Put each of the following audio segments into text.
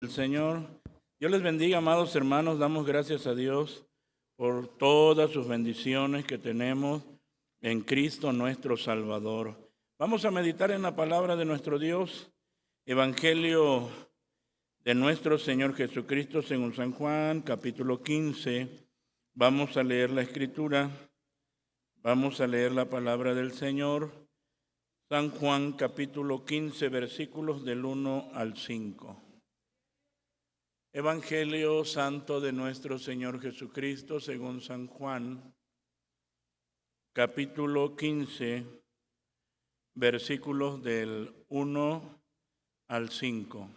El Señor. Dios les bendiga, amados hermanos. Damos gracias a Dios por todas sus bendiciones que tenemos en Cristo nuestro Salvador. Vamos a meditar en la palabra de nuestro Dios, Evangelio de nuestro Señor Jesucristo según San Juan, capítulo 15. Vamos a leer la Escritura, vamos a leer la palabra del Señor. San Juan, capítulo 15, versículos del 1 al 5. Evangelio Santo de nuestro Señor Jesucristo según San Juan, capítulo 15, versículos del 1 al 5.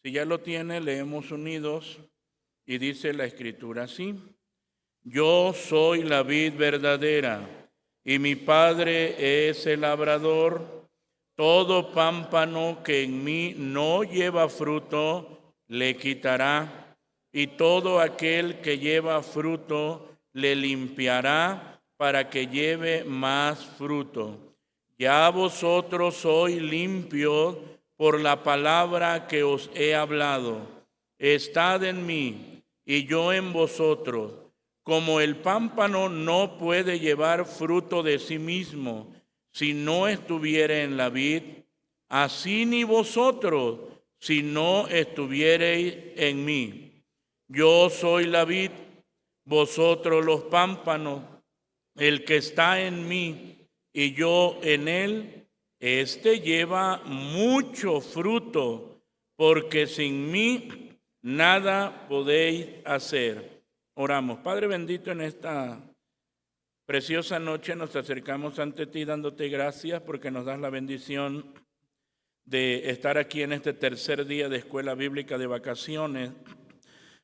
Si ya lo tiene, leemos unidos y dice la Escritura así: Yo soy la vid verdadera y mi Padre es el labrador. Todo pámpano que en mí no lleva fruto, le quitará, y todo aquel que lleva fruto le limpiará para que lleve más fruto. Ya vosotros sois limpios por la palabra que os he hablado. Estad en mí y yo en vosotros. Como el pámpano no puede llevar fruto de sí mismo si no estuviere en la vid, así ni vosotros si no estuviereis en mí. Yo soy la vid, vosotros los pámpanos. El que está en mí y yo en él, éste lleva mucho fruto, porque sin mí nada podéis hacer. Oramos. Padre bendito, en esta preciosa noche nos acercamos ante ti dándote gracias porque nos das la bendición de estar aquí en este tercer día de escuela bíblica de vacaciones.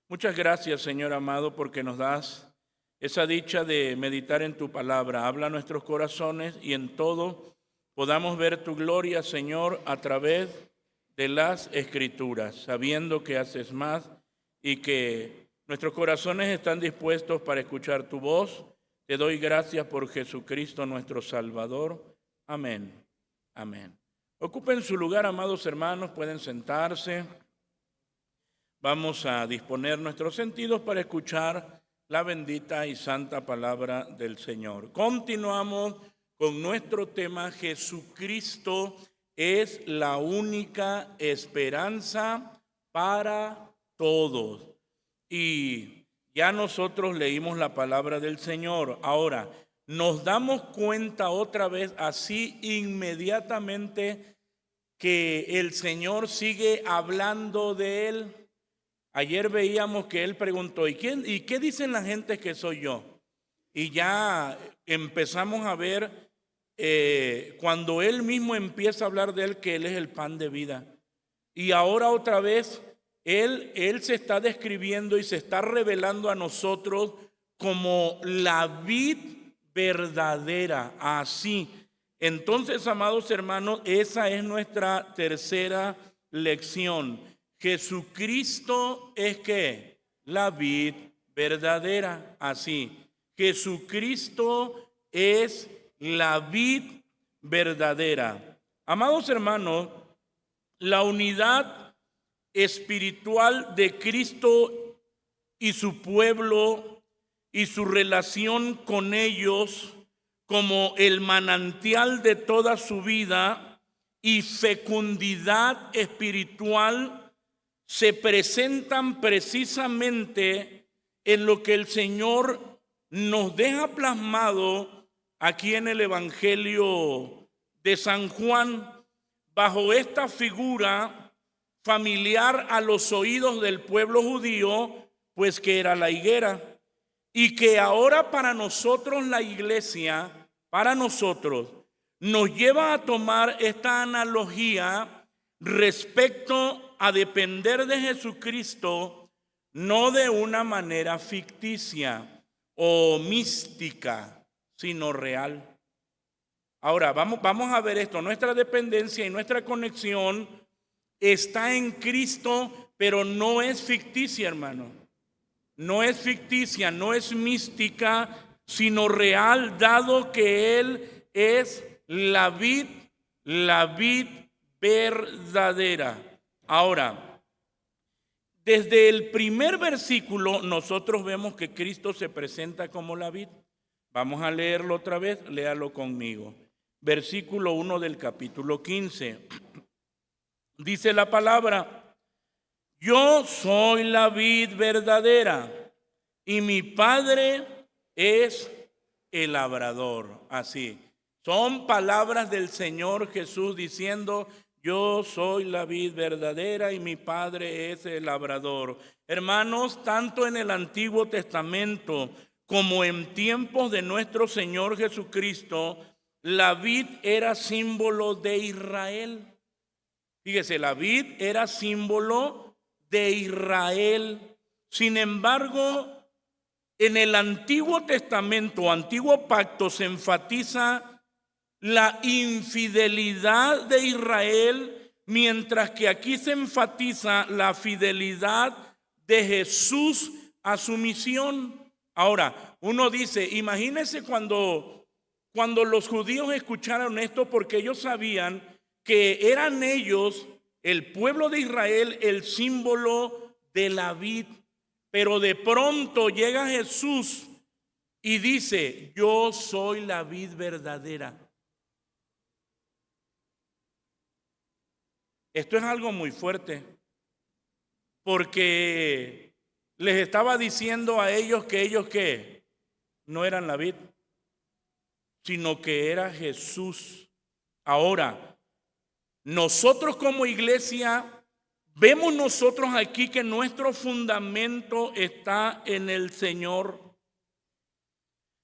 Muchas gracias, Señor amado, porque nos das esa dicha de meditar en tu palabra. Habla a nuestros corazones y en todo podamos ver tu gloria, Señor, a través de las Escrituras, sabiendo que haces más y que nuestros corazones están dispuestos para escuchar tu voz. Te doy gracias por Jesucristo nuestro Salvador. Amén. Amén. Ocupen su lugar, amados hermanos, pueden sentarse. Vamos a disponer nuestros sentidos para escuchar la bendita y santa palabra del Señor. Continuamos con nuestro tema: Jesucristo es la única esperanza para todos. Y ya nosotros leímos la palabra del Señor. Ahora, nos damos cuenta otra vez, así inmediatamente, que el Señor sigue hablando de Él. Ayer veíamos que Él preguntó: ¿y qué dicen la gente que soy yo? Y ya empezamos a ver cuando Él mismo empieza a hablar de Él, que Él es el pan de vida. Y ahora otra vez Él se está describiendo y se está revelando a nosotros como la vid verdadera. Así. Entonces, amados hermanos, esa es nuestra tercera lección. Jesucristo es ¿qué? La vid verdadera. Así. Jesucristo es la vid verdadera. Amados hermanos, la unidad espiritual de Cristo y su pueblo y su relación con ellos como el manantial de toda su vida y fecundidad espiritual se presentan precisamente en lo que el Señor nos deja plasmado aquí en el Evangelio de San Juan, bajo esta figura familiar a los oídos del pueblo judío, pues que era la higuera, y que ahora para nosotros la iglesia, para nosotros, nos lleva a tomar esta analogía respecto a depender de Jesucristo, no de una manera ficticia o mística, sino real. Ahora, vamos a ver esto. Nuestra dependencia y nuestra conexión está en Cristo, pero no es ficticia, hermano. No es ficticia, no es mística, sino real, dado que Él es la vid verdadera. Ahora, desde el primer versículo nosotros vemos que Cristo se presenta como la vid. Vamos a leerlo otra vez, léalo conmigo. Versículo 1 del capítulo 15. Dice la palabra: yo soy la vid verdadera y mi Padre es el labrador. Así, son palabras del Señor Jesús diciendo: yo soy la vid verdadera y mi Padre es el labrador. Hermanos, tanto en el Antiguo Testamento como en tiempos de nuestro Señor Jesucristo, la vid era símbolo de Israel. Fíjese, la vid era símbolo de Israel. Sin embargo, en el Antiguo Testamento, Antiguo Pacto, se enfatiza la infidelidad de Israel, mientras que aquí se enfatiza la fidelidad de Jesús a su misión. Ahora, uno dice, imagínense cuando los judíos escucharon esto, porque ellos sabían que eran ellos, el pueblo de Israel, el símbolo de la vid. Pero de pronto llega Jesús y dice: yo soy la vid verdadera. Esto es algo muy fuerte, porque les estaba diciendo a ellos que no eran la vid, sino que era Jesús. Ahora, nosotros como iglesia, vemos nosotros aquí que nuestro fundamento está en el Señor.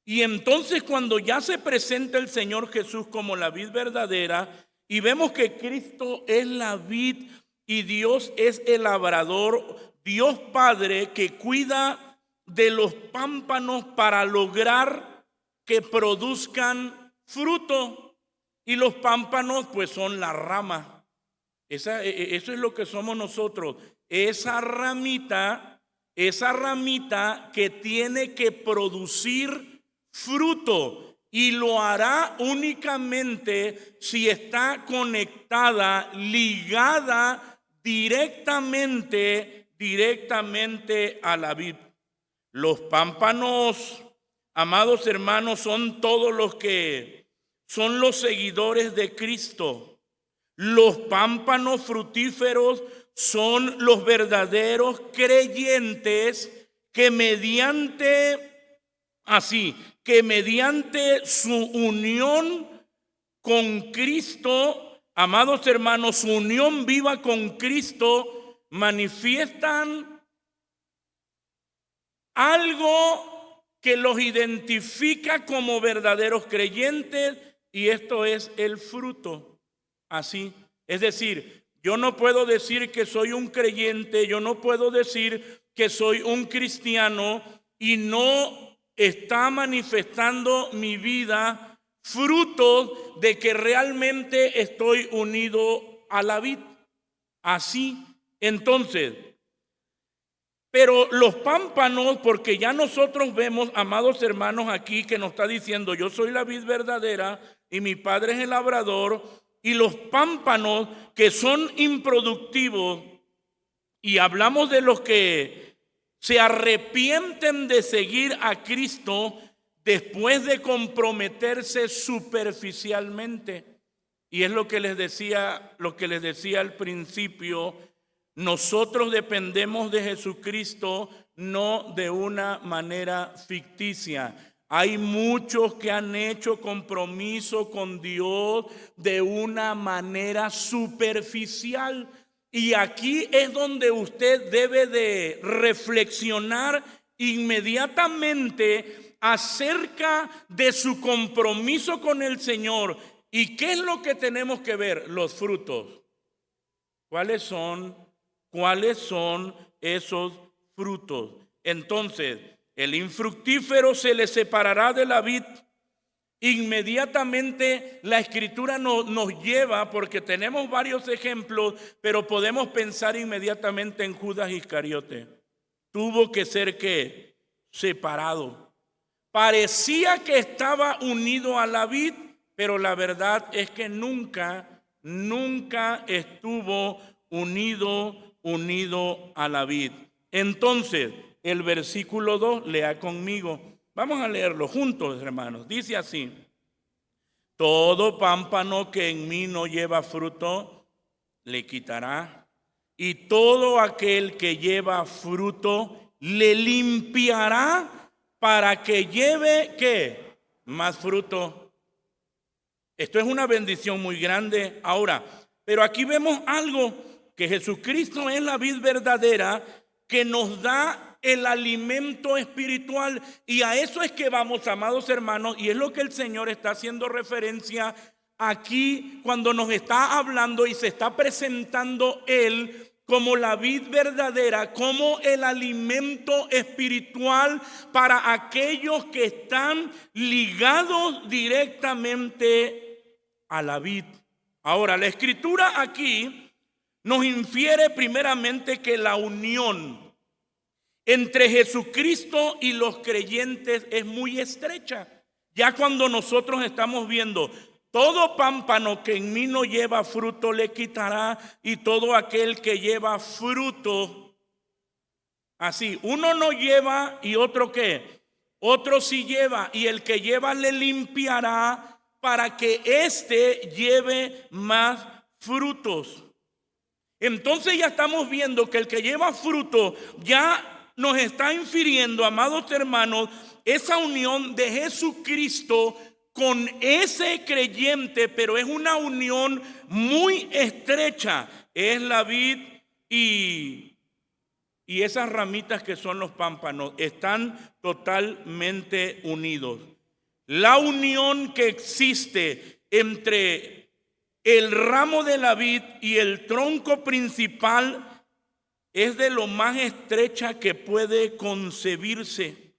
Y entonces cuando ya se presenta el Señor Jesús como la vid verdadera, y vemos que Cristo es la vid y Dios es el labrador, Dios Padre que cuida de los pámpanos para lograr que produzcan fruto. Y los pámpanos pues son la rama. Eso es lo que somos nosotros. Esa ramita que tiene que producir fruto. Y lo hará únicamente si está conectada, ligada directamente a la vid. Los pámpanos, amados hermanos, son todos los que son los seguidores de Cristo. Los pámpanos fructíferos son los verdaderos creyentes que mediante su unión con Cristo, amados hermanos, su unión viva con Cristo, manifiestan algo que los identifica como verdaderos creyentes, y esto es el fruto. Así, es decir, yo no puedo decir que soy un creyente, yo no puedo decir que soy un cristiano y no está manifestando mi vida fruto de que realmente estoy unido a la vid. Así, entonces, pero los pámpanos, porque ya nosotros vemos, amados hermanos, aquí que nos está diciendo: yo soy la vid verdadera y mi Padre es el labrador. Y los pámpanos que son improductivos, y hablamos de los que se arrepienten de seguir a Cristo después de comprometerse superficialmente. Y es lo que les decía al principio: nosotros dependemos de Jesucristo, no de una manera ficticia. Hay muchos que han hecho compromiso con Dios de una manera superficial. Y aquí es donde usted debe de reflexionar inmediatamente acerca de su compromiso con el Señor. ¿Y qué es lo que tenemos que ver? Los frutos. ¿Cuáles son esos frutos? Entonces, el infructífero se le separará de la vid. Inmediatamente la Escritura nos lleva, porque tenemos varios ejemplos, pero podemos pensar inmediatamente en Judas Iscariote. Tuvo que ser ¿qué? Separado. Parecía que estaba unido a la vid, pero la verdad es que nunca estuvo unido unido a la vid. Entonces, el versículo 2, lea conmigo. Vamos a leerlo juntos, hermanos. Dice así: todo pámpano que en mí no lleva fruto, le quitará. Y todo aquel que lleva fruto, le limpiará para que lleve, ¿qué? Más fruto. Esto es una bendición muy grande. Ahora, pero aquí vemos algo, que Jesucristo es la vid verdadera que nos da el alimento espiritual, y a eso es que vamos, amados hermanos, y es lo que el Señor está haciendo referencia aquí cuando nos está hablando y se está presentando Él como la vid verdadera, como el alimento espiritual para aquellos que están ligados directamente a la vid. Ahora, la Escritura aquí nos infiere primeramente que la unión entre Jesucristo y los creyentes es muy estrecha. Ya cuando nosotros estamos viendo: todo pámpano que en mí no lleva fruto le quitará, y todo aquel que lleva fruto. Así, uno no lleva y otro ¿qué? Otro sí lleva, y el que lleva le limpiará para que éste lleve más frutos. Entonces ya estamos viendo que el que lleva fruto ya nos está infiriendo, amados hermanos, esa unión de Jesucristo con ese creyente, pero es una unión muy estrecha. Es la vid y esas ramitas que son los pámpanos están totalmente unidos. La unión que existe entre el ramo de la vid y el tronco principal es de lo más estrecha que puede concebirse.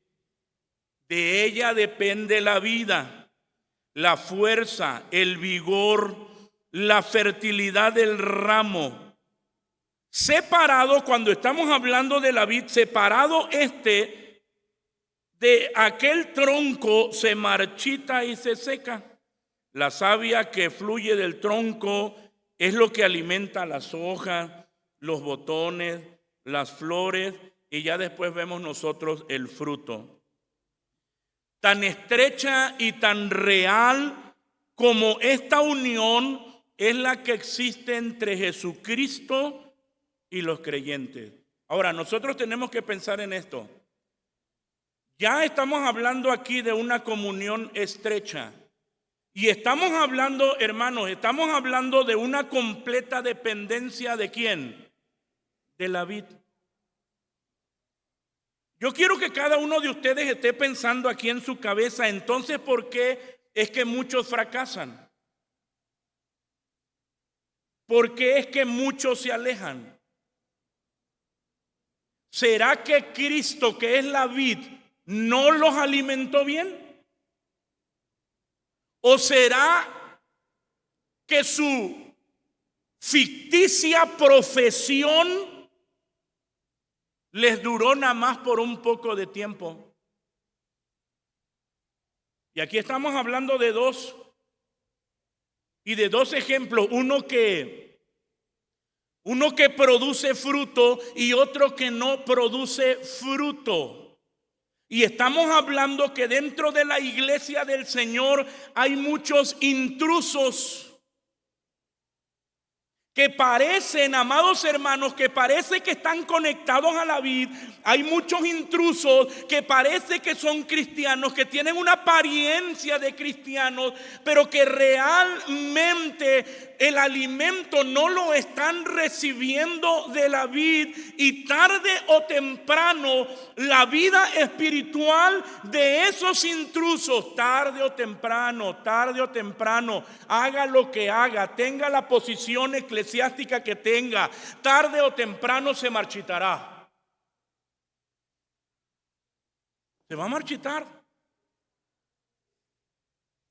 De ella depende la vida, la fuerza, el vigor, la fertilidad del ramo. Separado, cuando estamos hablando de la vid, separado de aquel tronco, se marchita y se seca. La savia que fluye del tronco es lo que alimenta las hojas, los botones, las flores, y ya después vemos nosotros el fruto. Tan estrecha y tan real como esta unión es la que existe entre Jesucristo y los creyentes. Ahora, nosotros tenemos que pensar en esto. Ya estamos hablando aquí de una comunión estrecha. Y estamos hablando, hermanos, estamos hablando de una completa dependencia ¿de quién? De la vid. Yo quiero que cada uno de ustedes esté pensando aquí en su cabeza, entonces, ¿por qué es que muchos fracasan? ¿Por qué es que muchos se alejan? ¿Será que Cristo, que es la vid, no los alimentó bien? ¿O será que su ficticia profesión les duró nada más por un poco de tiempo? Y aquí estamos hablando de dos ejemplos, uno que produce fruto y otro que no produce fruto. Y estamos hablando que dentro de la iglesia del Señor hay muchos intrusos que parecen, amados hermanos, que parece que están conectados a la vid. Hay muchos intrusos que parece que son cristianos, que tienen una apariencia de cristianos, pero que realmente el alimento no lo están recibiendo de la vid, y tarde o temprano la vida espiritual de esos intrusos, tarde o temprano, haga lo que haga, tenga la posición eclesiástica que tenga, tarde o temprano se marchitará. Se va a marchitar.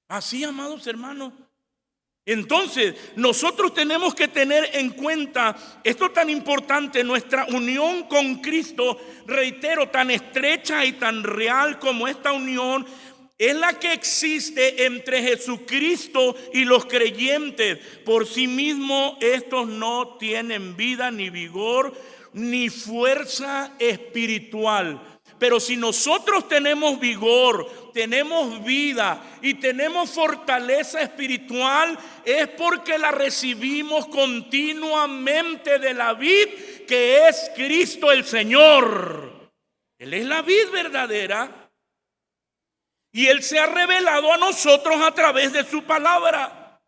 Así, amados hermanos. Entonces, nosotros tenemos que tener en cuenta esto tan importante, nuestra unión con Cristo, reitero, tan estrecha y tan real como esta unión, es la que existe entre Jesucristo y los creyentes. Por sí mismo estos no tienen vida, ni vigor, ni fuerza espiritual. Pero si nosotros tenemos vigor, tenemos vida y tenemos fortaleza espiritual, es porque la recibimos continuamente de la vid, que es Cristo el Señor. Él es la vid verdadera. Y Él se ha revelado a nosotros a través de su palabra.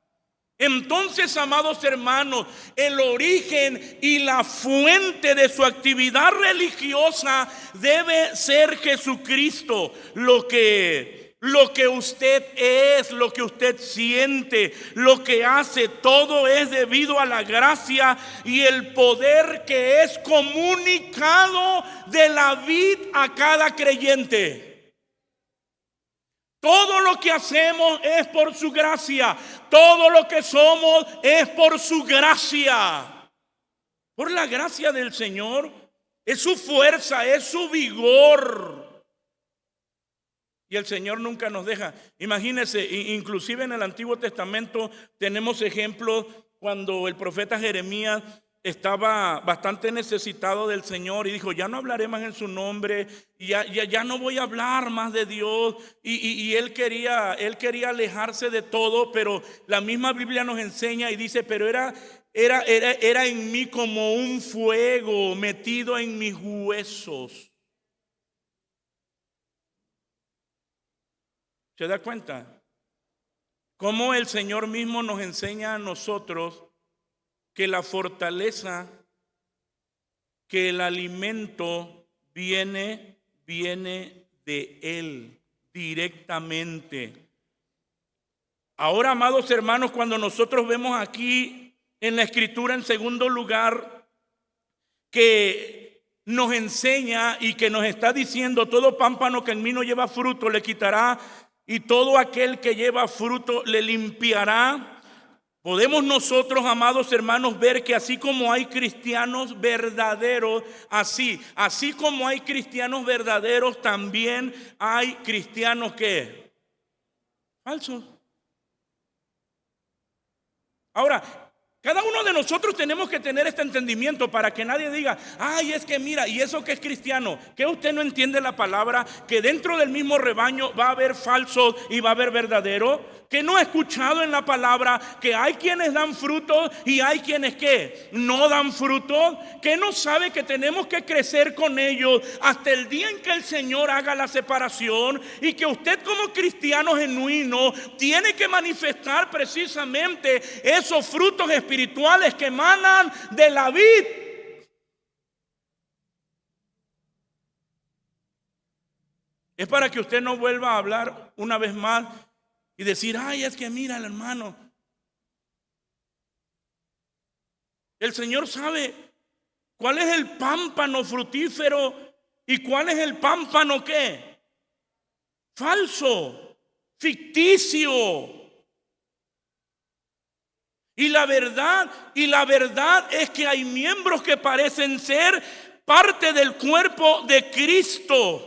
Entonces, amados hermanos, el origen y la fuente de su actividad religiosa debe ser Jesucristo. Lo que usted es, lo que usted siente, lo que hace, todo es debido a la gracia y el poder que es comunicado de la vid a cada creyente. Todo lo que hacemos es por su gracia. Todo lo que somos es por su gracia. Por la gracia del Señor. Es su fuerza, es su vigor. Y el Señor nunca nos deja. Imagínense, inclusive en el Antiguo Testamento tenemos ejemplos cuando el profeta Jeremías estaba bastante necesitado del Señor y dijo: ya no hablaré más en su nombre, ya no voy a hablar más de Dios. Y él quería alejarse de todo, pero la misma Biblia nos enseña y dice: pero era en mí como un fuego metido en mis huesos. ¿Se da cuenta? Cómo el Señor mismo nos enseña a nosotros que la fortaleza, que el alimento viene de Él directamente. Ahora, amados hermanos, cuando nosotros vemos aquí en la Escritura, en segundo lugar, que nos enseña y que nos está diciendo: todo pámpano que en mí no lleva fruto le quitará, y todo aquel que lleva fruto le limpiará. Podemos nosotros, amados hermanos, ver que así como hay cristianos verdaderos, así como hay cristianos verdaderos, también hay cristianos que falsos. Ahora, cada uno de nosotros tenemos que tener este entendimiento para que nadie diga: ay, es que mira, y eso que es cristiano, que usted no entiende la palabra, que dentro del mismo rebaño va a haber falsos y va a haber verdaderos, que no ha escuchado en la palabra que hay quienes dan frutos y hay quienes que no dan frutos, que no sabe que tenemos que crecer con ellos hasta el día en que el Señor haga la separación, y que usted como cristiano genuino tiene que manifestar precisamente esos frutos espirituales que emanan de la vid. Es para que usted no vuelva a hablar una vez más y decir: ay, es que mira, el hermano. El Señor sabe cuál es el pámpano fructífero y cuál es el pámpano ¿qué? Falso, ficticio. Y la verdad es que hay miembros que parecen ser parte del cuerpo de Cristo.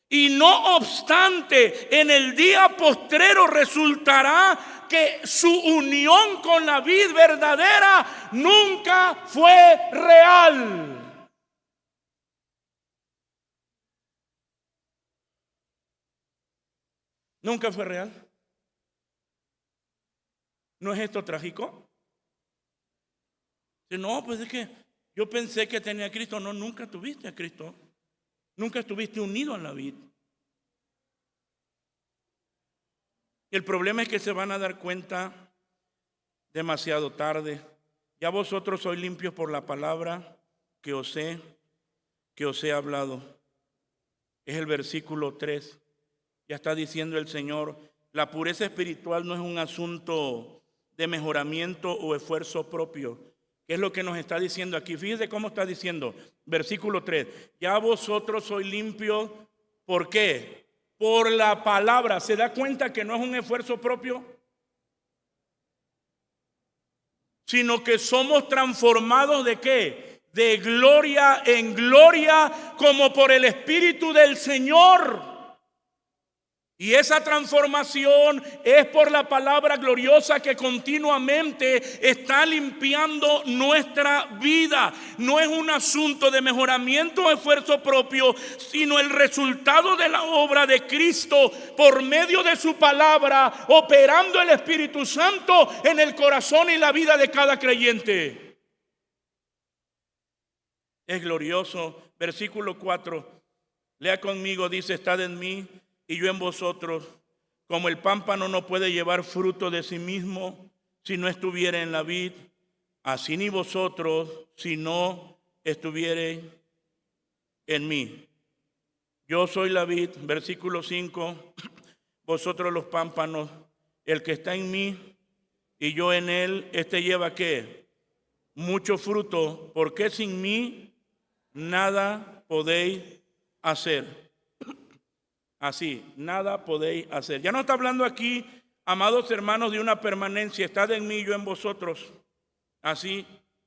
Y no obstante, en el día postrero resultará que su unión con la vid verdadera nunca fue real. Nunca fue real. ¿No es esto trágico? No, pues es que yo pensé que tenía a Cristo. No, nunca tuviste a Cristo. Nunca estuviste unido a la vid. Y el problema es que se van a dar cuenta demasiado tarde. Ya vosotros sois limpios por la palabra que os he hablado. Es el versículo 3. Ya está diciendo el Señor: la pureza espiritual no es un asunto de mejoramiento o esfuerzo propio. ¿Qué es lo que nos está diciendo aquí? Fíjense cómo está diciendo. Versículo 3. Ya vosotros sois limpios. ¿Por qué? Por la palabra. ¿Se da cuenta que no es un esfuerzo propio? Sino que somos transformados ¿de qué? De gloria en gloria, como por el Espíritu del Señor. Y esa transformación es por la palabra gloriosa que continuamente está limpiando nuestra vida. No es un asunto de mejoramiento o esfuerzo propio, sino el resultado de la obra de Cristo por medio de su palabra, operando el Espíritu Santo en el corazón y la vida de cada creyente. Es glorioso. Versículo 4. Lea conmigo, dice: estad en mí y yo en vosotros, como el pámpano no puede llevar fruto de sí mismo si no estuviere en la vid, así ni vosotros si no estuviere en mí. Yo soy la vid, versículo 5, vosotros los pámpanos. El que está en mí y yo en él, este lleva ¿qué? Mucho fruto, porque sin mí nada podéis hacer. Así, nada podéis hacer. Ya no está hablando aquí, amados hermanos, de una permanencia. Estad en mí, yo en vosotros. Así,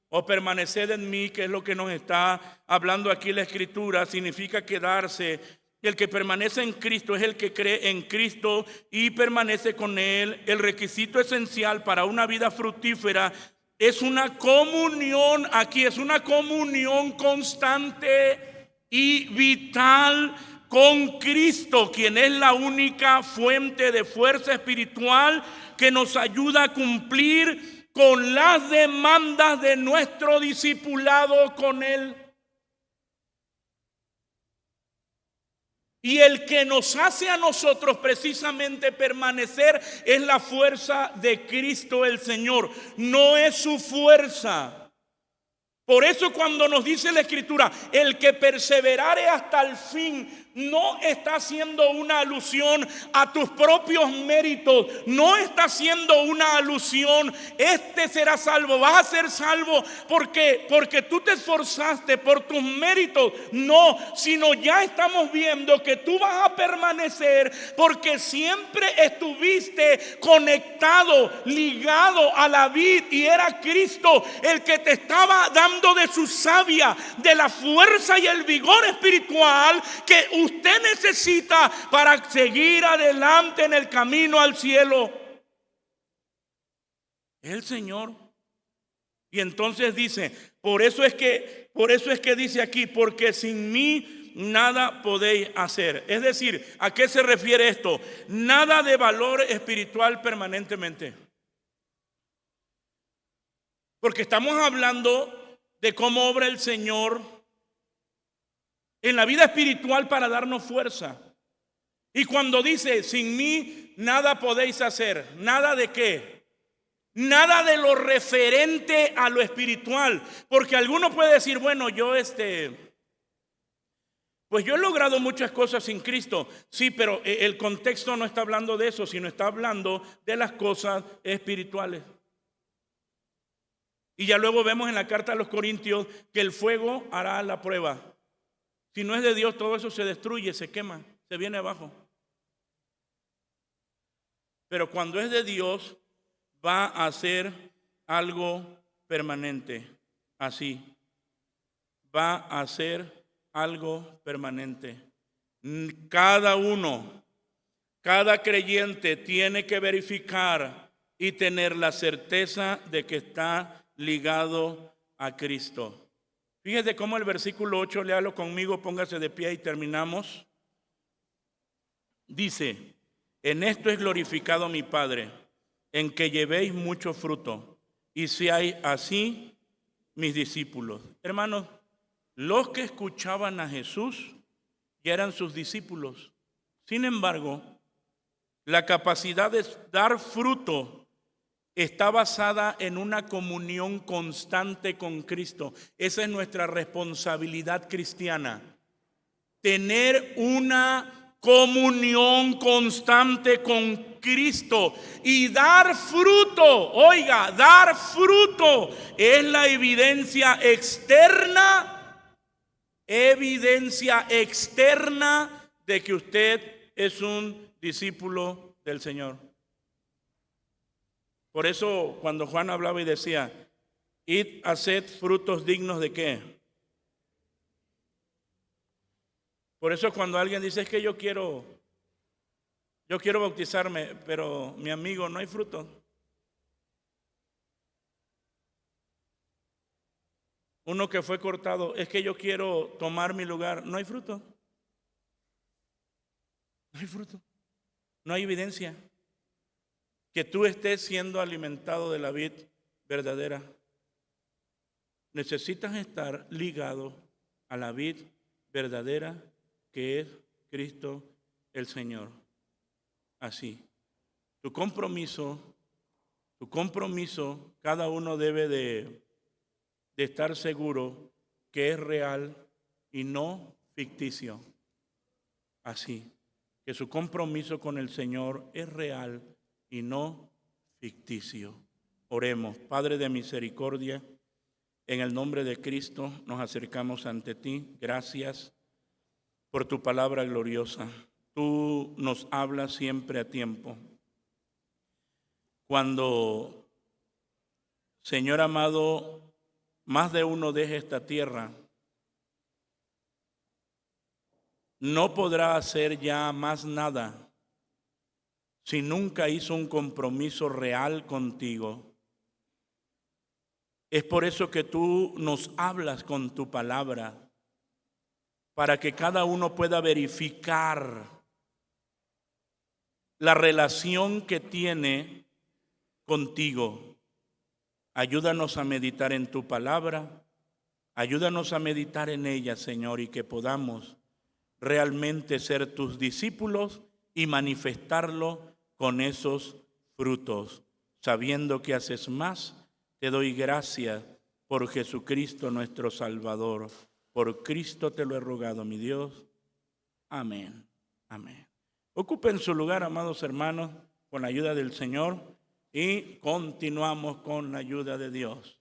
o permaneced en mí, que es lo que nos está hablando aquí la Escritura. Significa quedarse. El que permanece en Cristo es el que cree en Cristo y permanece con Él. El requisito esencial para una vida fructífera es una comunión. Aquí es una comunión constante y vital con Cristo, quien es la única fuente de fuerza espiritual que nos ayuda a cumplir con las demandas de nuestro discipulado con Él. Y el que nos hace a nosotros precisamente permanecer es la fuerza de Cristo el Señor, no es su fuerza. Por eso cuando nos dice la Escritura, el que perseverare hasta el fin, no está haciendo una alusión a tus propios méritos, no está haciendo una alusión, este será salvo, vas a ser salvo porque tú te esforzaste por tus méritos, no, sino ya estamos viendo que tú vas a permanecer porque siempre estuviste conectado, ligado a la vid, y era Cristo el que te estaba dando de su savia, de la fuerza y el vigor espiritual que usted necesita para seguir adelante en el camino al cielo. El Señor. Y entonces dice, por eso es que dice aquí, porque sin mí nada podéis hacer. Es decir, ¿a qué se refiere esto? Nada de valor espiritual permanentemente. Porque estamos hablando de cómo obra el Señor en la vida espiritual para darnos fuerza. Y cuando dice, sin mí nada podéis hacer, ¿nada de qué? Nada de lo referente a lo espiritual. Porque alguno puede decir, bueno, pues yo he logrado muchas cosas sin Cristo. Sí, pero el contexto no está hablando de eso, sino está hablando de las cosas espirituales. Y ya luego vemos en la carta a los Corintios que el fuego hará la prueba. Si no es de Dios, todo eso se destruye, se quema, se viene abajo. Pero cuando es de Dios, va a ser algo permanente. Así, va a ser algo permanente. Cada creyente tiene que verificar y tener la certeza de que está ligado a Cristo. Fíjese cómo el versículo 8, léalo conmigo, póngase de pie y terminamos. Dice, en esto es glorificado mi Padre, en que llevéis mucho fruto y seáis así mis discípulos. Hermanos, los que escuchaban a Jesús ya eran sus discípulos. Sin embargo, la capacidad de dar fruto está basada en una comunión constante con Cristo. Esa es nuestra responsabilidad cristiana. Tener una comunión constante con Cristo y dar fruto. Oiga, dar fruto es la evidencia externa de que usted es un discípulo del Señor. Por eso cuando Juan hablaba y decía, id, haced frutos dignos de qué. Por eso cuando alguien dice, es que yo quiero Yo quiero bautizarme, pero mi amigo, no hay fruto. Uno que fue cortado, es que yo quiero tomar mi lugar, no hay fruto. No hay fruto. No hay evidencia que tú estés siendo alimentado de la vid verdadera. Necesitas estar ligado a la vid verdadera que es Cristo el Señor. Así, tu compromiso, cada uno debe de estar seguro que es real y no ficticio. Así, que su compromiso con el Señor es real y no ficticio. Oremos. Padre de misericordia, en el nombre de Cristo nos acercamos ante ti. Gracias por tu palabra gloriosa. Tú nos hablas siempre a tiempo. Cuando, Señor amado, más de uno deje esta tierra, no podrá hacer ya más nada si nunca hizo un compromiso real contigo. Es por eso que tú nos hablas con tu palabra, para que cada uno pueda verificar la relación que tiene contigo. Ayúdanos a meditar en tu palabra, ayúdanos a meditar en ella, Señor, y que podamos realmente ser tus discípulos y manifestarlo con esos frutos. Sabiendo que haces más, te doy gracias por Jesucristo nuestro Salvador. Por Cristo te lo he rogado, mi Dios. Amén. Amén. Ocupen su lugar, amados hermanos, con la ayuda del Señor, y continuamos con la ayuda de Dios.